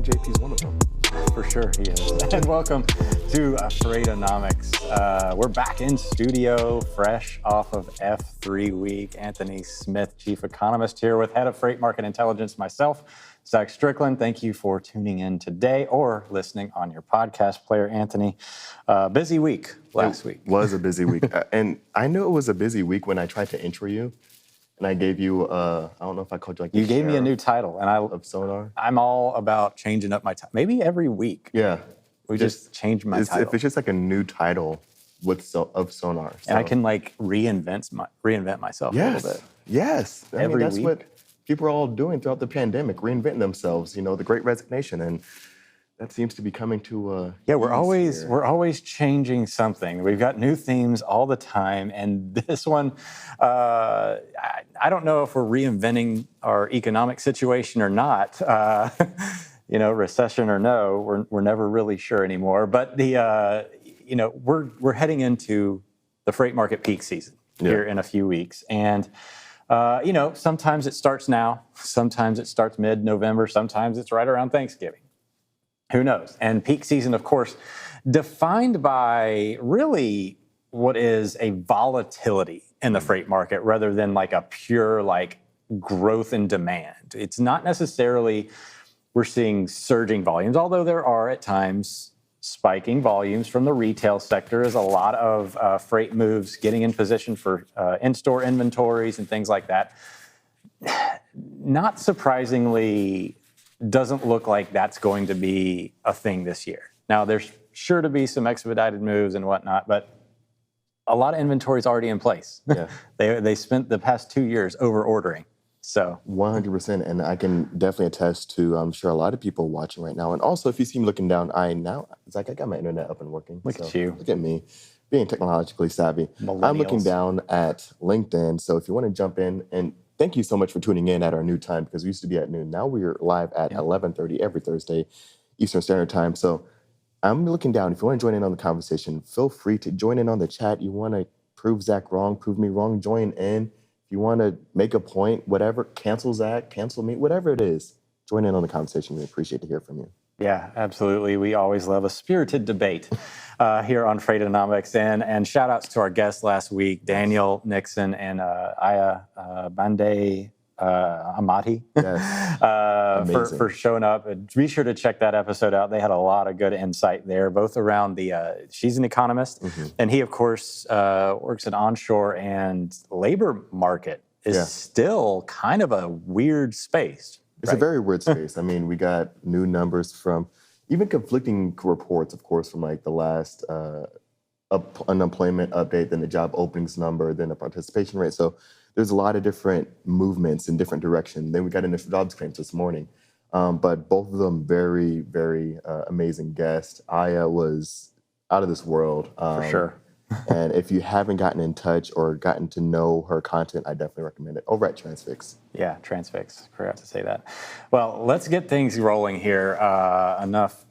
think JP's one of them. For sure he is. And welcome to Freightonomics. We're back in studio, fresh off of F3 week. Anthony Smith, chief economist, here with head of freight market intelligence, myself, Zach Strickland. Thank you for tuning in today or listening on your podcast player, Anthony. Busy week last week. It was a busy week. And I knew it was a busy week when I tried to intro you. And I gave you, I don't know if I called you like you gave me a new title, and of Sonar. I'm all about changing up my title. Maybe every week. Yeah. We just change my title. If it's just like a new title of Sonar. So. And I can like reinvent myself a little bit. Yes. That's week. what people are all doing throughout the pandemic, reinventing themselves, the great resignation. And that seems to be coming to we're always changing something. We've got new themes all the time, and this one, I don't know if we're reinventing our economic situation or not. Recession or no, we're never really sure anymore. But we're heading into the freight market peak season here in a few weeks, and sometimes it starts now, sometimes it starts mid-November, sometimes it's right around Thanksgiving. Who knows? And peak season, of course, defined by really what is a volatility in the freight market rather than like a pure like growth in demand. It's not necessarily we're seeing surging volumes, although there are at times spiking volumes from the retail sector as a lot of freight moves getting in position for in-store inventories and things like that. Not surprisingly, doesn't look like that's going to be a thing this year. Now, there's sure to be some expedited moves and whatnot, but a lot of inventory is already in place. Yeah. They spent the past 2 years over ordering. So 100%, and I can definitely attest to, I'm sure, a lot of people watching right now. And also, if you see me looking down, it's like I got my internet up and working. Look at you. Look at me, being technologically savvy. I'm looking down at LinkedIn, so if you want to jump in, and thank you so much for tuning in at our new time, because we used to be at noon. Now we're live at 11:30 every Thursday, Eastern Standard Time. So I'm looking down. If you want to join in on the conversation, feel free to join in on the chat. You want to prove Zach wrong, prove me wrong, join in. If you want to make a point, whatever, cancel Zach, cancel me, whatever it is, join in on the conversation. We appreciate to hear from you. Yeah, absolutely. We always love a spirited debate here on Freightonomics. And shout outs to our guests last week, Daniel Nixon and Aya Bande Amati, for showing up. Be sure to check that episode out. They had a lot of good insight there, both around she's an economist, and he, of course, works in onshore, and labor market is still kind of a weird space. It's a very weird space. I mean, we got new numbers from even conflicting reports, of course, from like the last unemployment update, then the job openings number, then the participation rate. So there's a lot of different movements in different directions. Then we got initial jobs claims this morning. But both of them very, very amazing guests. Aya was out of this world. For sure. And if you haven't gotten in touch or gotten to know her content, I definitely recommend it. Over at Transfix. Yeah, Transfix. Forgot to say that. Well, let's get things rolling here. Enough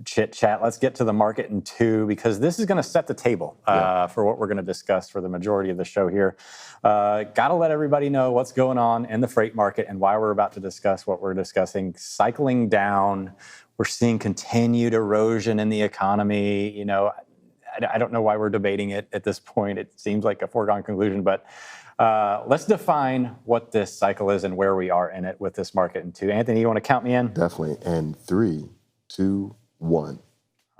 chit chat. Let's get to the market in two, because this is going to set the table for what we're going to discuss for the majority of the show here. Got to let everybody know what's going on in the freight market and why we're about to discuss what we're discussing. Cycling down. We're seeing continued erosion in the economy. I don't know why we're debating it at this point. It seems like a foregone conclusion, but let's define what this cycle is and where we are in it with this market in two. Anthony, you want to count me in? Definitely. And 3, 2, 1.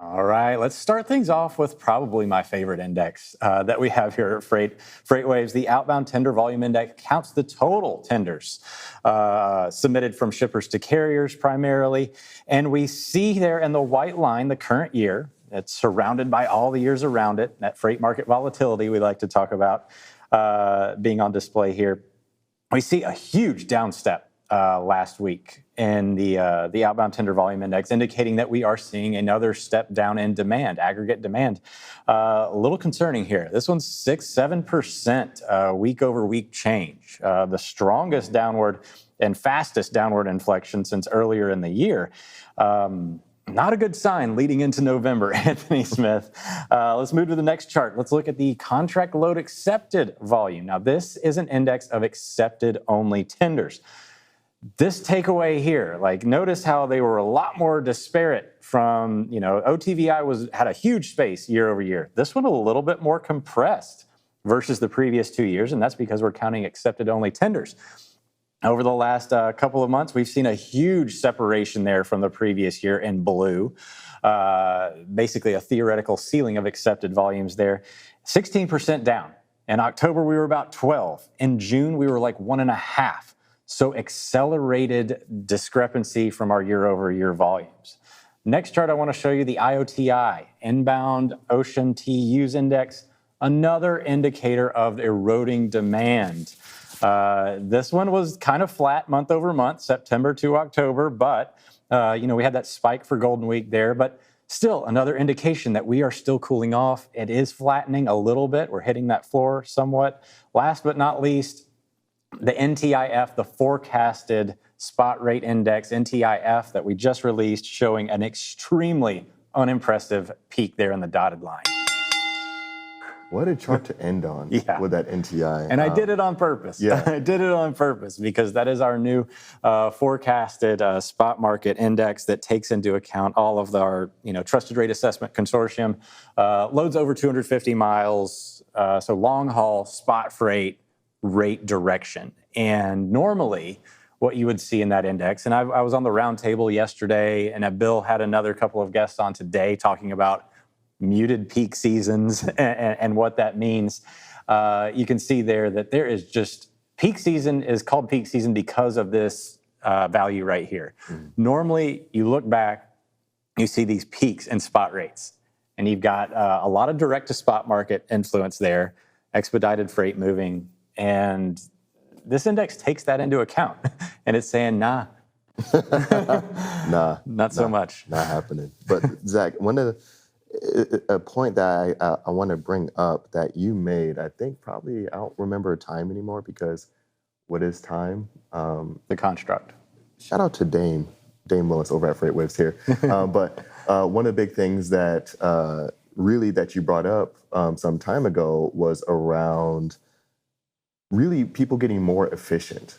All right, let's start things off with probably my favorite index that we have here at FreightWaves. The Outbound Tender Volume Index counts the total tenders submitted from shippers to carriers primarily. And we see there in the white line the current year. It's surrounded by all the years around it. That freight market volatility we like to talk about being on display here. We see a huge downstep last week in the Outbound Tender Volume Index, indicating that we are seeing another step down in demand, aggregate demand. A little concerning here. This one's 6-7% week over week change, the strongest downward and fastest downward inflection since earlier in the year. Not a good sign leading into November, Anthony Smith. Let's move to the next chart. Let's look at the contract load accepted volume. Now, this is an index of accepted only tenders. this takeaway here, like notice how they were a lot more disparate from, OTVI had a huge space year over year. This one a little bit more compressed versus the previous 2 years, and that's because we're counting accepted only tenders. Over the last couple of months, we've seen a huge separation there from the previous year in blue, basically a theoretical ceiling of accepted volumes there. 16% down. In October, we were about 12. In June, we were like 1.5. So accelerated discrepancy from our year-over-year volumes. Next chart, I want to show you the IOTI, Inbound Ocean TEUs Index, another indicator of eroding demand. This one was kind of flat month over month, September to October, but we had that spike for Golden Week there, but still another indication that we are still cooling off. It is flattening a little bit. We're hitting that floor somewhat. Last but not least, the NTIF, the forecasted spot rate index, NTIF, that we just released, showing an extremely unimpressive peak there in the dotted line. What a chart to end on with that NTI. And I did it on purpose. Yeah. I did it on purpose because that is our new forecasted spot market index that takes into account all of our trusted rate assessment consortium, loads over 250 miles, so long haul spot freight rate direction. And normally what you would see in that index, and I was on the roundtable yesterday, and Bill had another couple of guests on today talking about muted peak seasons and what that means. You can see there that there is just peak season is called peak season because of this value right here. Normally, you look back, you see these peaks in spot rates, and you've got a lot of direct to spot market influence there, expedited freight moving, and this index takes that into account, and it's saying, nah, not so much. Not happening. But Zach, a point that I want to bring up that you made, I think probably I don't remember time anymore because what is time? The construct. Shout out to Dame Willis over at FreightWaves here. But one of the big things that really that you brought up some time ago was around really people getting more efficient.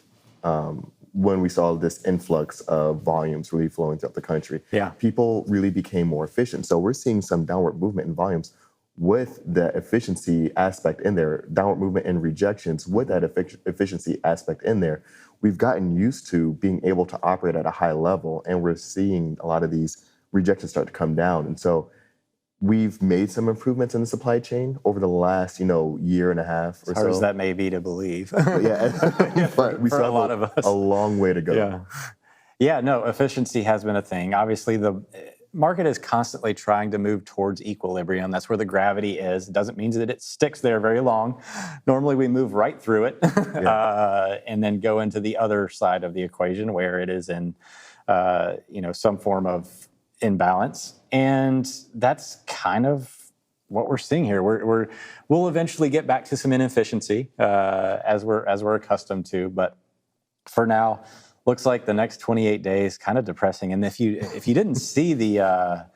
When we saw this influx of volumes really flowing throughout the country, people really became more efficient. So we're seeing some downward movement in volumes with the efficiency aspect in there, downward movement in rejections with that efficiency aspect in there. We've gotten used to being able to operate at a high level, and we're seeing a lot of these rejections start to come down. And so we've made some improvements in the supply chain over the last, year and a half or so. As hard as that may be to believe. But we still have a lot of us. A long way to go. No, efficiency has been a thing. Obviously, the market is constantly trying to move towards equilibrium. That's where the gravity is. It doesn't mean that it sticks there very long. Normally, we move right through it and then go into the other side of the equation where it is in, some form of imbalance. And that's kind of what we're seeing here. We'll eventually get back to some inefficiency as we're accustomed to, but for now, looks like the next 28 days kind of depressing. And if you didn't see the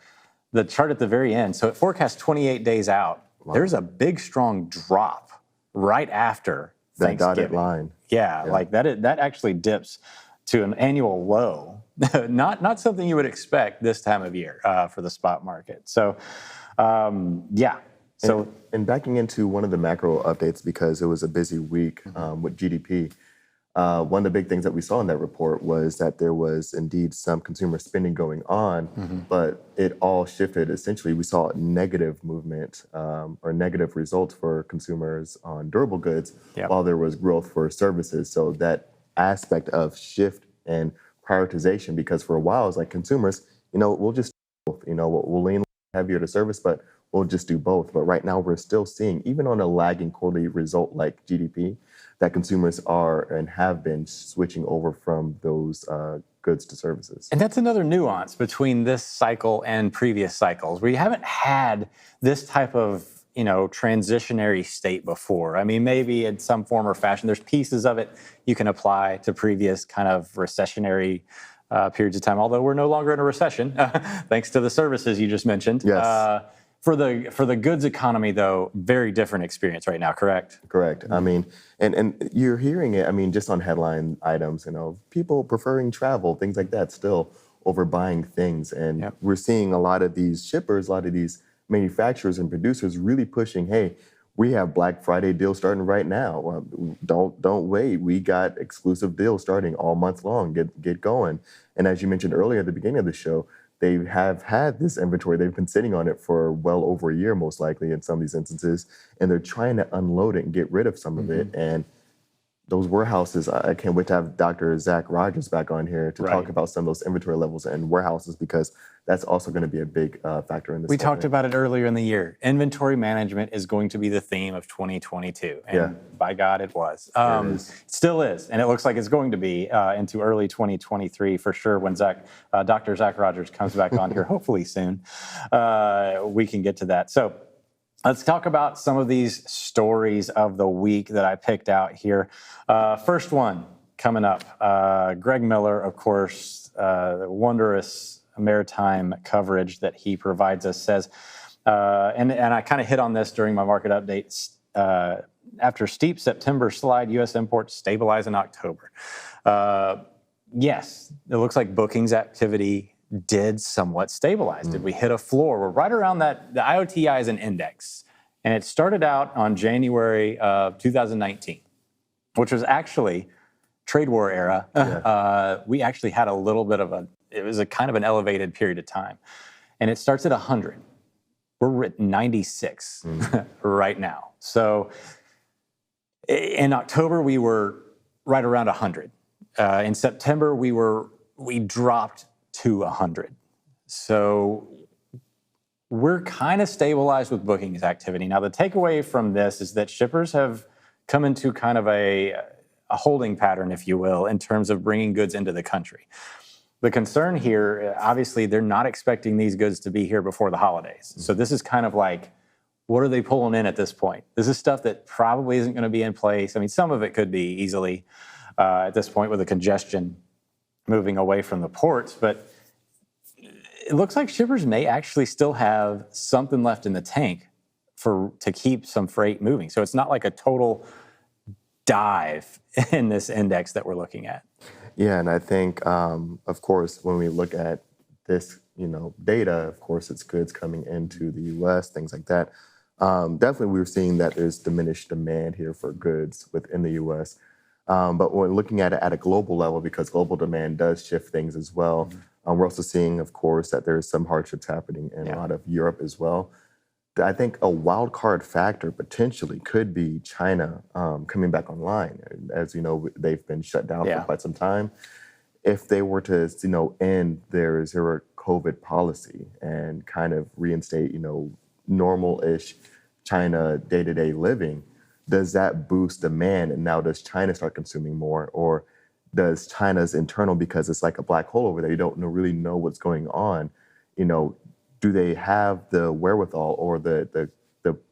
chart at the very end, so it forecasts 28 days out. Wow. There's a big strong drop right after that dotted line. Like that actually dips to an annual low. Not something you would expect this time of year for the spot market. So, So, and backing into one of the macro updates, because it was a busy week with GDP, one of the big things that we saw in that report was that there was indeed some consumer spending going on, but it all shifted. Essentially, we saw negative movement or negative results for consumers on durable goods, while there was growth for services. So that aspect of shift and prioritization, because for a while it's like consumers, we'll just do both. We'll lean heavier to service, but we'll just do both. But right now we're still seeing, even on a lagging quarterly result like GDP, that consumers are and have been switching over from those goods to services. And that's another nuance between this cycle and previous cycles. We haven't had this type of transitionary state before. I mean, maybe in some form or fashion, there's pieces of it you can apply to previous kind of recessionary periods of time, although we're no longer in a recession, thanks to the services you just mentioned. Yes. For the goods economy, though, very different experience right now, correct? Correct. I mean, and you're hearing it, I mean, just on headline items, people preferring travel, things like that still over buying things. And Yep. we're seeing a lot of these shippers, a lot of these manufacturers and producers really pushing, hey, we have Black Friday deals starting right now. Don't wait. We got exclusive deals starting all month long. Get going. And as you mentioned earlier at the beginning of the show, they have had this inventory. They've been sitting on it for well over a year, most likely in some of these instances, and they're trying to unload it and get rid of some of it. And those warehouses, I can't wait to have Dr. Zach Rogers back on here to talk about some of those inventory levels and warehouses, because that's also going to be a big factor in this. We talked about it earlier in the year. Inventory management is going to be the theme of 2022. And by God, it was. It still is. And it looks like it's going to be into early 2023 for sure when Dr. Zach Rogers comes back on here, hopefully soon. We can get to that. So let's talk about some of these stories of the week that I picked out here. First one coming up, Greg Miller, of course, wondrous maritime coverage that he provides us says, and I kind of hit on this during my market updates, after steep September slide, U.S. imports stabilize in October. Yes, it looks like bookings activity did somewhat stabilize. Did we hit a floor? We're right around that. The IOTI is an index, and it started out on January of 2019, which was actually trade war era. We actually had a little bit of it was a kind of an elevated period of time. And it starts at 100. We're at 96 right now. So in October, we were right around 100. In September, we dropped to 100. So we're kind of stabilized with bookings activity. Now, the takeaway from this is that shippers have come into kind of a holding pattern, if you will, in terms of bringing goods into the country. The concern here, obviously, they're not expecting these goods to be here before the holidays. So this is kind of like, what are they pulling in at this point? This is stuff that probably isn't going to be in place. I mean, some of it could be easily at this point with the congestion moving away from the ports, but it looks like shippers may actually still have something left in the tank to keep some freight moving. So it's not like a total dive in this index that we're looking at. Yeah, and I think, of course, when we look at this, data, of course, it's goods coming into the U.S., things like that. Definitely, we're seeing that there's diminished demand here for goods within the U.S. But when looking at it at a global level, because global demand does shift things as well, we're also seeing, of course, that there's some hardships happening in a lot of Europe as well. I think a wild card factor potentially could be China coming back online. As you know, they've been shut down for quite some time. If they were to, end their zero COVID policy and kind of reinstate, normal-ish China day-to-day living, does that boost demand? And now does China start consuming more? Or does China's internal, because it's like a black hole over there, you don't really know what's going on, do they have the wherewithal or the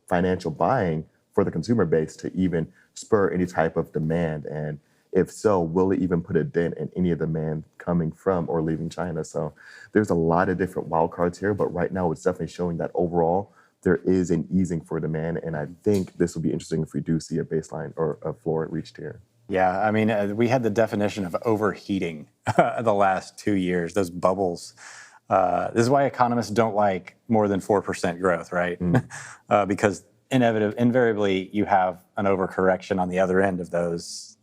financial buying for the consumer base to even spur any type of demand? And if so, will it even put a dent in any of the demand coming from or leaving China? So there's a lot of different wild cards here, but right now it's definitely showing that overall there is an easing for demand. And I think this will be interesting if we do see a baseline or a floor reached here. Yeah, I mean, we had the definition of overheating the last 2 years, those bubbles. This is why economists don't like more than 4% growth, right? Because invariably you have an overcorrection on the other end of those,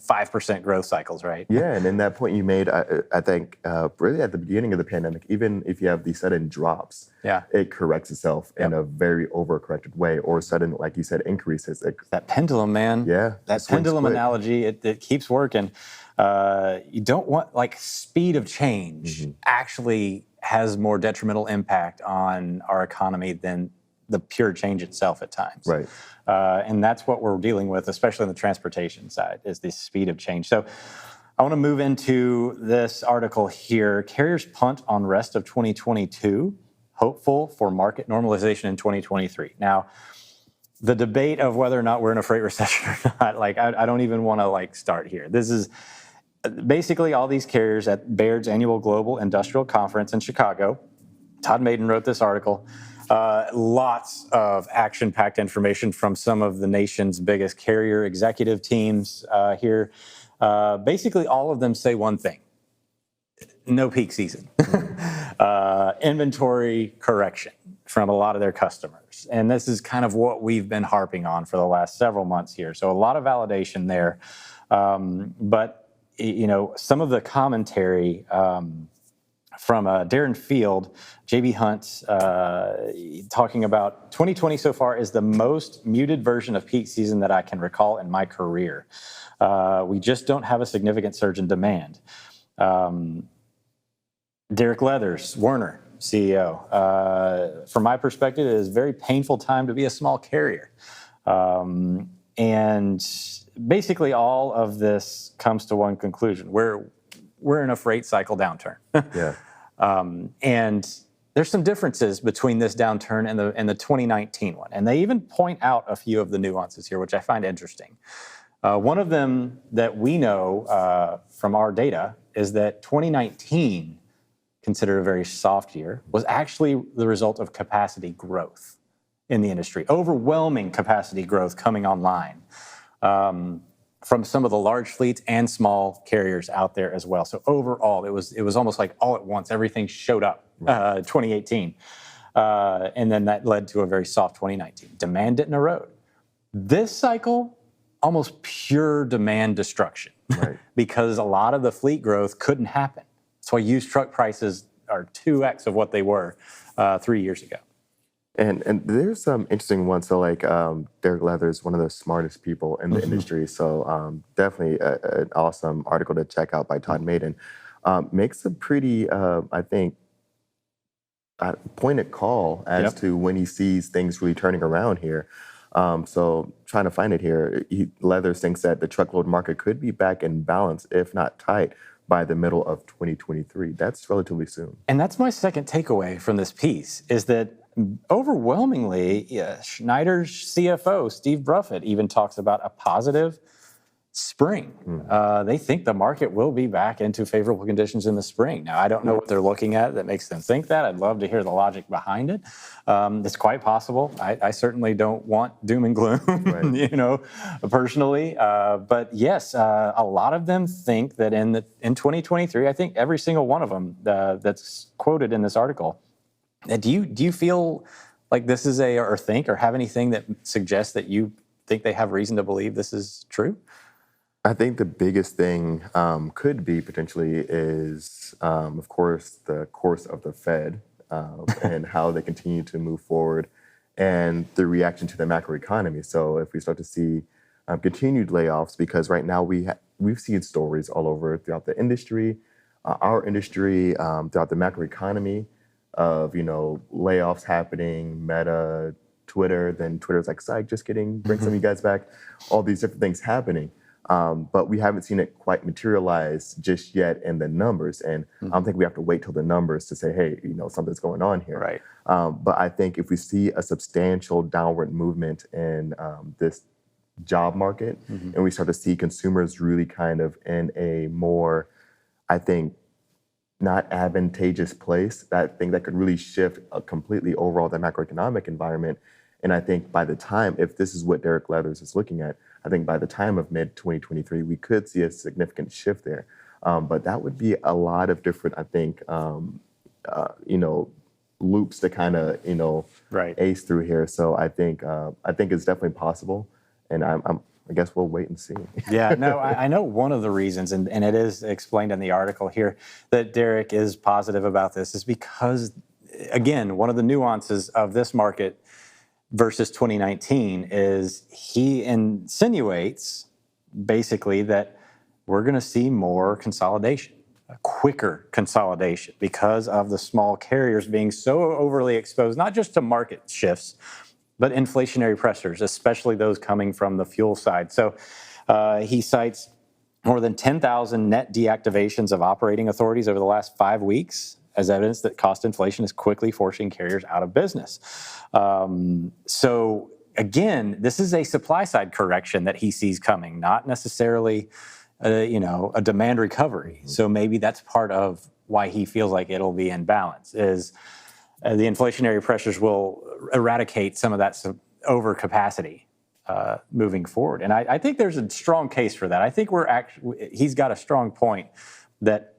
5% growth cycles, right? Yeah, and in that point you made, I think, really at the beginning of the pandemic, even if you have these sudden drops, it corrects itself in a very overcorrected way, or sudden, like you said, increases. That pendulum, man. Yeah. That pendulum analogy, it keeps working. You don't want, speed of change actually has more detrimental impact on our economy than the pure change itself at times. Right. And that's what we're dealing with, especially on the transportation side, is the speed of change. So I want to move into this article here. Carriers punt on rest of 2022, hopeful for market normalization in 2023. Now, the debate of whether or not we're in a freight recession or not, I don't even want to start here. This is basically all these carriers at Baird's annual Global Industrial Conference in Chicago. Todd Maiden wrote this article. Lots of action-packed information from some of the nation's biggest carrier executive teams here. Basically, all of them say one thing: no peak season. Inventory correction from a lot of their customers. And this is kind of what we've been harping on for the last several months here. So a lot of validation there. But, some of the commentary from Darren Field, JB Hunt, talking about 2020 so far is the most muted version of peak season that I can recall in my career. We just don't have a significant surge in demand. Derek Leathers, Werner, CEO. From my perspective, it is a very painful time to be a small carrier. And basically all of this comes to one conclusion. We're in a freight cycle downturn. Yeah. And there's some differences between this downturn and the 2019 one. And they even point out a few of the nuances here, which I find interesting. One of them that we know from our data is that 2019, considered a very soft year, was actually the result of capacity growth in the industry, overwhelming capacity growth coming online from some of the large fleets and small carriers out there as well. So overall, it was almost like all at once, everything showed up 2018. And then that led to a very soft 2019. Demand didn't erode. This cycle, almost pure demand destruction, right? Because a lot of the fleet growth couldn't happen. That's why used truck prices are 2x of what they were 3 years ago. And there's some interesting ones. So like Derek Leathers, one of the smartest people in the industry. So definitely an awesome article to check out by Todd Maiden. Makes a pretty, I think, pointed call as to when he sees things really turning around here. So trying to find it here, Leathers thinks that the truckload market could be back in balance, if not tight, by the middle of 2023. That's relatively soon. And that's my second takeaway from this piece, is that overwhelmingly, Schneider's CFO, Steve Bruffett, even talks about a positive spring. They think the market will be back into favorable conditions in the spring. Now, I don't know what they're looking at that makes them think that. I'd love to hear the logic behind it. It's quite possible. I certainly don't want doom and gloom, personally. But yes, a lot of them think that in 2023, I think every single one of them that's quoted in this article. Do you feel like this is or think or have anything that suggests that you think they have reason to believe this is true? I think the biggest thing could be potentially is, of course, the course of the Fed and how they continue to move forward and the reaction to the macroeconomy. So if we start to see continued layoffs, because right now we've seen stories all over throughout the industry, our industry, throughout the macroeconomy of, layoffs happening, Meta, Twitter, then Twitter's like, psych, just kidding, bring some of you guys back, all these different things happening. But we haven't seen it quite materialize just yet in the numbers. And I don't think we have to wait till the numbers to say, hey, something's going on here. Right. But I think if we see a substantial downward movement in this job market and we start to see consumers really kind of in a more, I think, not advantageous place, that thing that could really shift completely overall the macroeconomic environment. And I think by the time, if this is what Derek Leathers is looking at, I think by the time of mid-2023, we could see a significant shift there. But that would be a lot of different, I think, loops to kind of, ace through here. So I think it's definitely possible. And I guess we'll wait and see. Yeah, no, I know one of the reasons, and it is explained in the article here, that Derek is positive about this is because, again, one of the nuances of this market versus 2019 is he insinuates basically that we're going to see more consolidation, a quicker consolidation, because of the small carriers being so overly exposed, not just to market shifts, but inflationary pressures, especially those coming from the fuel side. So he cites more than 10,000 net deactivations of operating authorities over the last 5 weeks as evidence that cost inflation is quickly forcing carriers out of business. So again, this is a supply side correction that he sees coming, not necessarily a demand recovery. So maybe that's part of why he feels like it'll be in balance is the inflationary pressures will eradicate some of that overcapacity moving forward. And I think there's a strong case for that. I think he's got a strong point that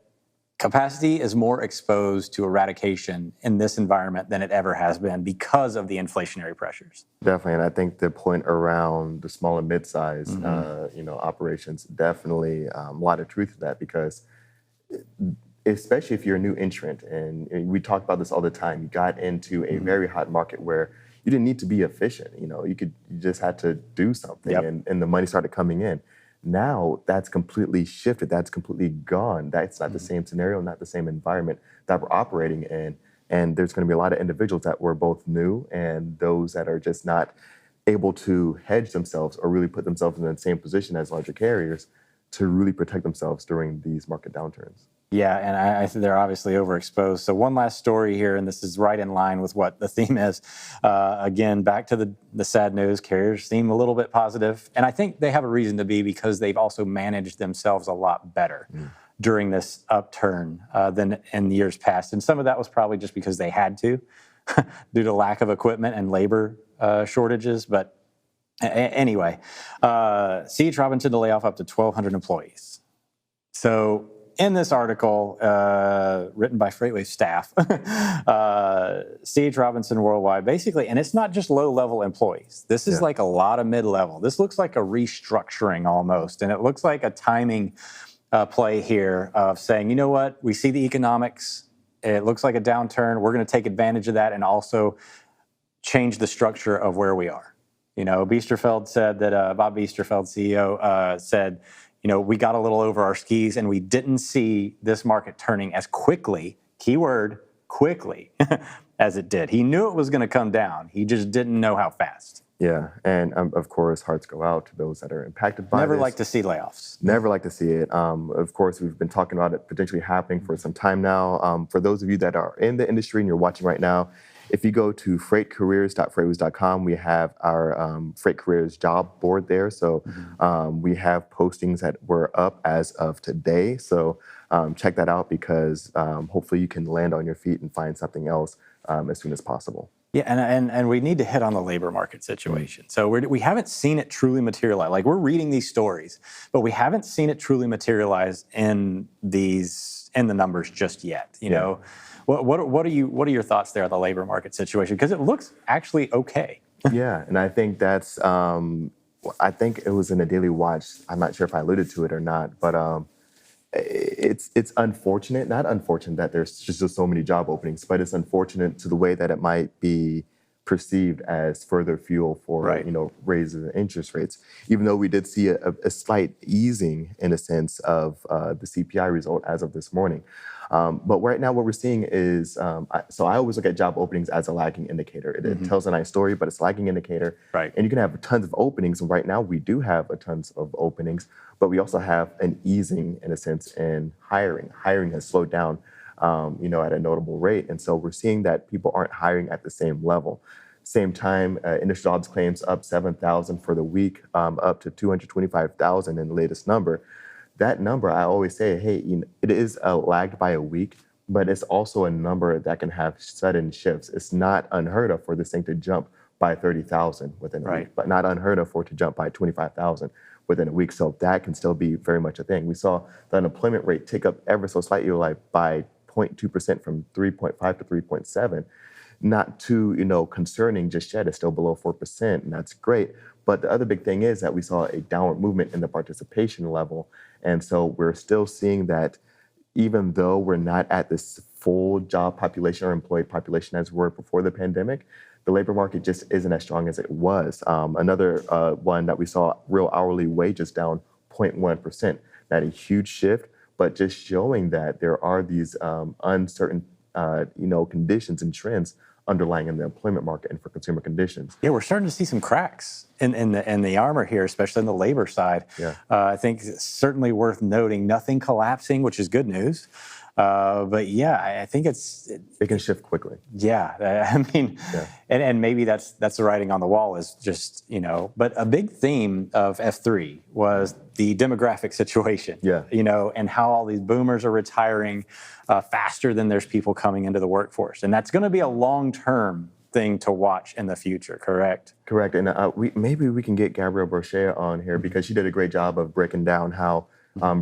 capacity is more exposed to eradication in this environment than it ever has been because of the inflationary pressures. Definitely, and I think the point around the small and mid-size, operations, definitely a lot of truth to that, because especially if you're a new entrant, and we talk about this all the time, you got into a very hot market where you didn't need to be efficient. You just had to do something, and the money started coming in. Now that's completely shifted. That's completely gone. That's not the same scenario, not the same environment that we're operating in. And there's going to be a lot of individuals that were both new and those that are just not able to hedge themselves or really put themselves in the same position as larger carriers to really protect themselves during these market downturns. Yeah, and I think they're obviously overexposed. So one last story here, and this is right in line with what the theme is. Again, back to the sad news. Carriers seem a little bit positive, and I think they have a reason to be, because they've also managed themselves a lot better during this upturn than in years past. And some of that was probably just because they had to due to lack of equipment and labor shortages. But anyway, C.H. Robinson to lay off up to 1,200 employees. So in this article, written by Freightwave staff, C.H. Robinson Worldwide, basically, and it's not just low-level employees. This is like a lot of mid-level. This looks like a restructuring almost, and it looks like a timing play here of saying, you know what, we see the economics. It looks like a downturn. We're going to take advantage of that and also change the structure of where we are. Biesterfeld said that, Bob Biesterfeld, CEO, said, we got a little over our skis and we didn't see this market turning as quickly, keyword, quickly, as it did. He knew it was going to come down. He just didn't know how fast. Yeah, and of course, hearts go out to those that are impacted by this. Never like to see layoffs. Never like to see it. Of course, we've been talking about it potentially happening for some time now. For those of you that are in the industry and you're watching right now, if you go to freightcareers.freightways.com, we have our Freight Careers job board there. So we have postings that were up as of today. So check that out, because hopefully you can land on your feet and find something else as soon as possible. Yeah, and we need to hit on the labor market situation. So we haven't seen it truly materialize. Like, we're reading these stories, but we haven't seen it truly materialize in the numbers just yet. You know, what are your thoughts there on the labor market situation? Because it looks actually okay. Yeah, and I think that's I think it was in a Daily Watch. I'm not sure if I alluded to it or not, but it's unfortunate, not unfortunate that there's just so many job openings, but it's unfortunate to the way that it might be perceived as further fuel for raises in interest rates. Even though we did see a slight easing in a sense of the CPI result as of this morning. But right now what we're seeing is, so I always look at job openings as a lagging indicator. It tells a nice story, but it's a lagging indicator. Right. And you can have tons of openings. And right now we do have a tons of openings, but we also have an easing in a sense in hiring. Hiring has slowed down, at a notable rate. And so we're seeing that people aren't hiring at the same level. Same time, initial jobs claims up 7,000 for the week, up to 225,000 in the latest number. That number, I always say, hey, it is lagged by a week, but it's also a number that can have sudden shifts. It's not unheard of for this thing to jump by 30,000 within a week, but not unheard of for it to jump by 25,000 within a week. So that can still be very much a thing. We saw the unemployment rate tick up ever so slightly, like by 0.2% from 3.5 to 3.7. Not too, concerning just yet. It's still below 4%, and that's great. But the other big thing is that we saw a downward movement in the participation level. And so we're still seeing that even though we're not at this full job population or employed population as we were before the pandemic, the labor market just isn't as strong as it was. Another one that we saw, real hourly wages down 0.1%. Not a huge shift, but just showing that there are these uncertain conditions and trends underlying in the employment market and for consumer conditions. Yeah, we're starting to see some cracks in the armor here, especially on the labor side. Yeah. I think it's certainly worth noting, nothing collapsing, which is good news. But yeah, I think it can shift quickly. Yeah, I mean, and maybe that's the writing on the wall is just, but a big theme of F3 was the demographic situation, and how all these boomers are retiring faster than there's people coming into the workforce. And that's going to be a long-term thing to watch in the future, correct? Correct. And maybe we can get Gabrielle Brochet on here because she did a great job of breaking down how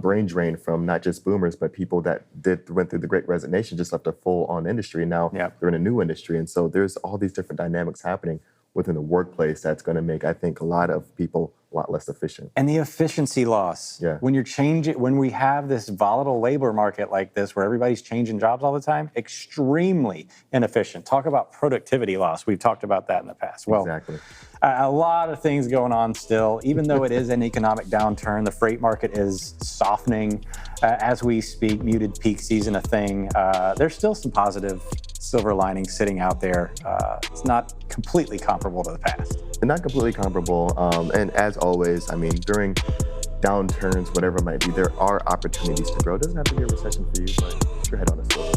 brain drain from not just boomers, but people that went through the Great Resignation, just left a full-on industry. And now they're in a new industry. And so there's all these different dynamics happening within the workplace that's going to make, I think, a lot of people a lot less efficient. And the efficiency loss. When we have this volatile labor market like this, where everybody's changing jobs all the time, extremely inefficient. Talk about productivity loss. We've talked about that in the past. Well, exactly. A lot of things going on still. Even though it is an economic downturn, the freight market is softening as we speak. Muted peak season a thing. There's still some positive silver linings sitting out there. It's not completely comparable to the past. And not completely comparable. And as always, I mean, during downturns, whatever it might be, there are opportunities to grow. It doesn't have to be a recession for you, but put your head on a swivel.